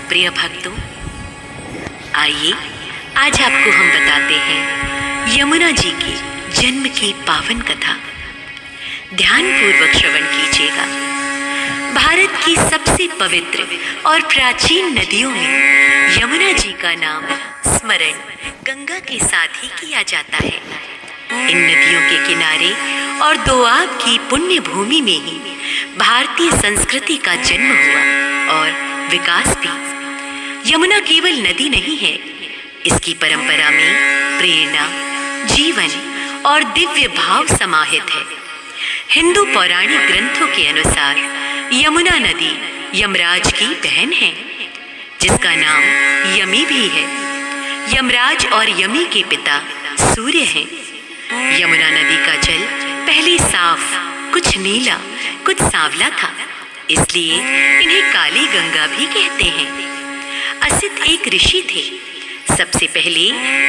प्रिय भक्तों, आइए आज आपको हम बताते हैं यमुना जी की जन्म की पावन कथा। ध्यानपूर्वक श्रवण कीजिएगा। भारत की सबसे पवित्र और प्राचीन नदियों में यमुना जी का नाम स्मरण गंगा के साथ ही किया जाता है। इन नदियों के किनारे और दोआब की पुण्य भूमि में ही भारतीय संस्कृति का जन्म हुआ और विकास भी। यमुना केवल नदी नहीं है, इसकी परंपरा में प्रेरणा, जीवन और दिव्य भाव समाहित है। हिंदू पौराणिक ग्रंथों के अनुसार यमुना नदी यमराज की बहन है, जिसका नाम यमी भी है। यमराज और यमी के पिता सूर्य हैं। यमुना नदी का जल पहले साफ, कुछ नीला, कुछ सांवला था, इसलिए इन्हें काली गंगा भी कहते हैं। असित एक ऋषि थे। सबसे पहले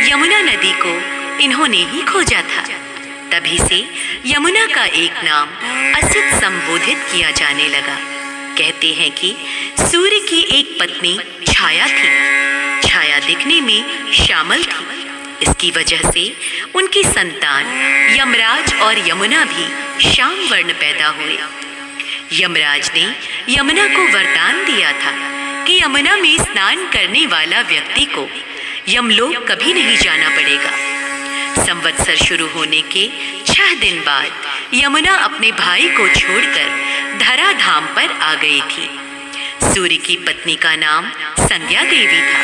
यमुना नदी को इन्होंने ही खोजा था। तभी से यमुना का एक नाम असित संबोधित किया जाने लगा। कहते हैं कि सूर्य की एक पत्नी छाया थी। छाया दिखने में श्यामल थी। इसकी वजह से उनकी संतान यमराज और यमुना भी श्याम वर्ण पैदा हुए। यमराज ने यमुना को वरदान दिया था कि यमुना में स्नान करने वाला व्यक्ति को यमलोक कभी नहीं जाना पड़ेगा। संवत्सर शुरू होने के 6 दिन बाद यमुना अपने भाई को छोड़कर धरा धाम पर आ गई थी। सूर्य की पत्नी का नाम संज्ञा देवी था।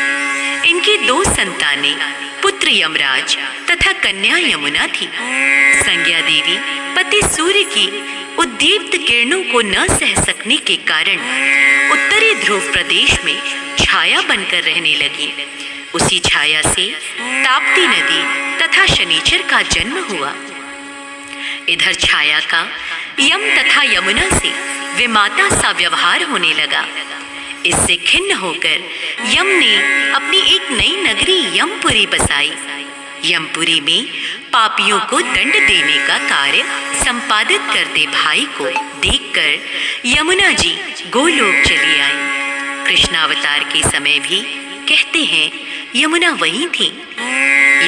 इनकी 2 संतानें, पुत्र यमराज तथा कन्या यमुना थी। संज्ञा देवी पति सूर्य की उद्दीप्त किरणों को न सह सकने के कारण उत्तरी ध्रुव प्रदेश में छाया बनकर रहने लगी। उसी छाया से ताप्ती नदी तथा शनिचर का जन्म हुआ। इधर छाया का यम तथा यमुना से विमाता सा व्यवहार होने लगा। इससे खिन्न होकर यम ने अपनी एक नई नगरी यमपुरी बसाई। यमपुरी में पापियों को दंड देने का कार्य संपादित करते भाई को देखकर यमुना जी गोलोक चली आई। कृष्णावतार के समय भी कहते हैं यमुना वहीं थी।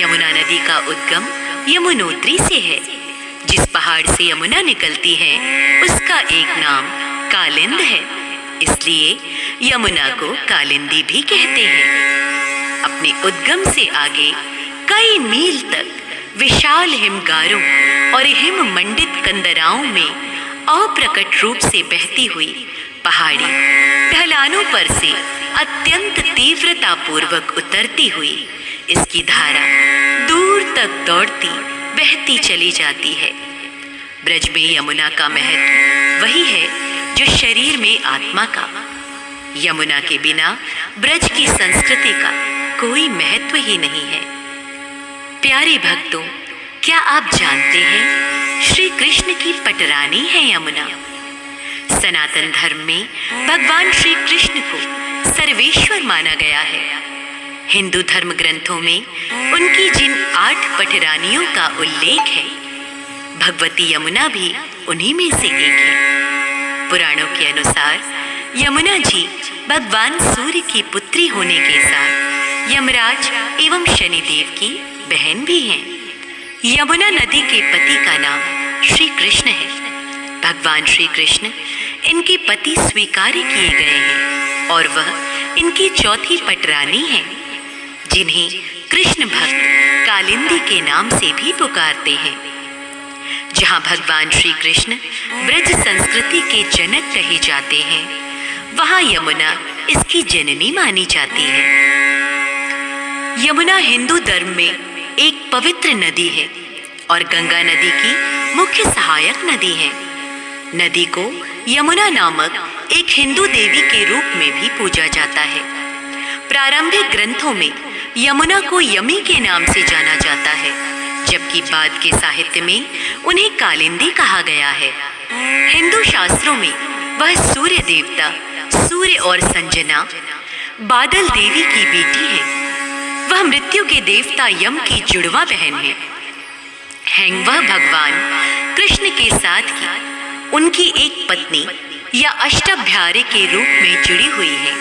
यमुना नदी का उद्गम यमुनोत्री से है। जिस पहाड़ से यमुना निकलती है उसका एक नाम कालिंद है, इसलिए यमुना को कालिंदी भी कहते हैं। अपने उद्गम से आगे कई मील तक विशाल हिमगारों और हिम मंडित कंदराओं में अप्रकट रूप से बहती हुई पहाड़ी ढलानों पर से अत्यंत तीव्रता पूर्वक उतरती हुई इसकी धारा दूर तक दौड़ती बहती चली जाती है। ब्रज में यमुना का महत्व वही है जो शरीर में आत्मा का। यमुना के बिना ब्रज की संस्कृति का कोई महत्व ही नहीं है। प्यारे भक्तों, क्या आप जानते हैं श्री कृष्ण की पटरानी है यमुना। सनातन धर्म में भगवान श्री कृष्ण को सर्वेश्वर माना गया है। हिंदू धर्म ग्रंथों में उनकी जिन 8 पटरानियों का उल्लेख है, भगवती यमुना भी उन्हीं में से एक है। पुराणों के अनुसार यमुना जी भगवान सूर्य की पुत्री होने के साथ यमराज एवं शनिदेव की बहन भी हैं। यमुना नदी के पति का नाम श्री कृष्ण है। भगवान श्री कृष्ण इनके पति स्वीकार्य किए गए हैं और वह इनकी चौथी पटरानी है, जिन्हें कृष्ण भक्त कालिंदी के नाम से भी पुकारते हैं। जहां भगवान श्री कृष्ण ब्रज संस्कृति के जनक कहे जाते हैं, वहां यमुना इसकी जननी मानी जाती है। यमुना हिंदू धर्म में एक पवित्र नदी है और गंगा नदी की मुख्य सहायक नदी है। नदी को यमुना नामक एक हिंदू देवी के रूप में भी पूजा जाता है। प्रारंभिक ग्रंथों में यमुना को यमी के नाम से जाना जाता है, जबकि बाद के साहित्य में उन्हें कालिंदी कहा गया है। हिंदू शास्त्रों में वह सूर्य देवता सूर्य और संजना बादल देवी की बेटी है। वह मृत्यु के देवता यम की जुड़वा बहन है। वह भगवान कृष्ण के साथ ही उनकी एक पत्नी या अष्टाभ्यारे के रूप में जुड़ी हुई है।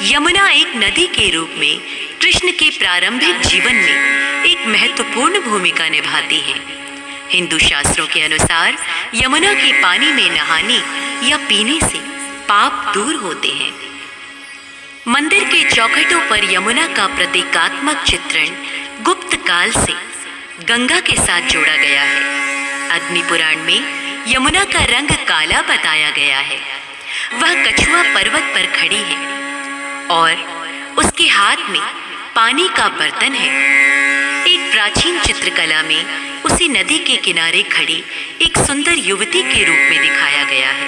यमुना एक नदी के रूप में कृष्ण के प्रारंभिक जीवन में एक महत्वपूर्ण भूमिका निभाती है। हिंदू शास्त्रों के अनुसार यमुना के पानी में नहाने या पीने से पाप दूर होते हैं। मंदिर के चौखटों पर यमुना का प्रतीकात्मक चित्रण गुप्त काल से गंगा के साथ जोड़ा गया है। अग्नि पुराण में यमुना का रंग काला बताया गया है। वह कछुआ पर्वत पर खड़ी है और उसके हाथ में पानी का बर्तन है। एक प्राचीन चित्रकला में उसे नदी के किनारे खड़ी एक सुंदर युवती के रूप में दिखाया गया है।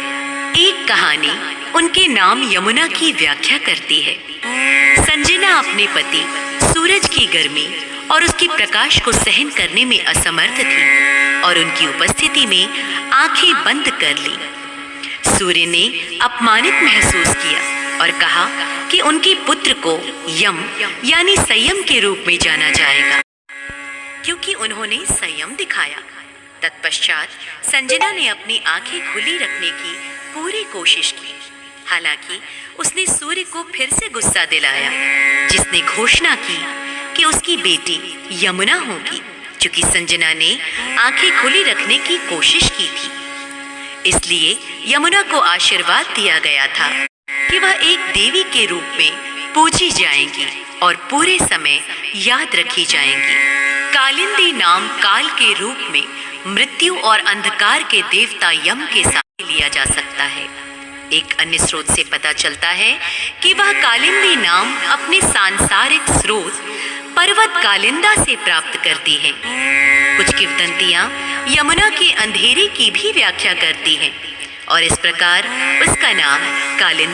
एक कहानी उनके नाम यमुना की व्याख्या करती है। संजना अपने पति सूरज की गर्मी और उसके प्रकाश को सहन करने में असमर्थ थी और उनकी उपस्थिति में आंखें बंद कर ली। सूर्य ने अपमानित महसूस किया और कहा कि उनके पुत्र को यम यानी संयम के रूप में जाना जाएगा, क्योंकि उन्होंने संयम दिखाया। तत्पश्चात संजना ने अपनी आंखें खुली रखने की पूरी कोशिश की। हालांकि उसने सूर्य को फिर से गुस्सा दिलाया, जिसने घोषणा की कि उसकी बेटी यमुना होगी, क्योंकि संजना ने आंखें खुली रखने की कोशिश की थी। इसलिए यमुना को आशीर्वाद दिया गया था कि वह एक देवी के रूप में पूजी जाएंगी और पूरे समय याद रखी जाएंगी। कालिंदी नाम काल के रूप में मृत्यु और अंधकार के देवता यम के साथ लिया जा सकता है। एक अन्य स्रोत से पता चलता है कि वह कालिंदी नाम अपने सांसारिक स्रोत पर्वत कालिंदा से प्राप्त करती है। कुछ किंवदंतियां यमुना के अंधेरे की भी व्याख्या करती हैं और इस प्रकार उसका नाम कालिंदा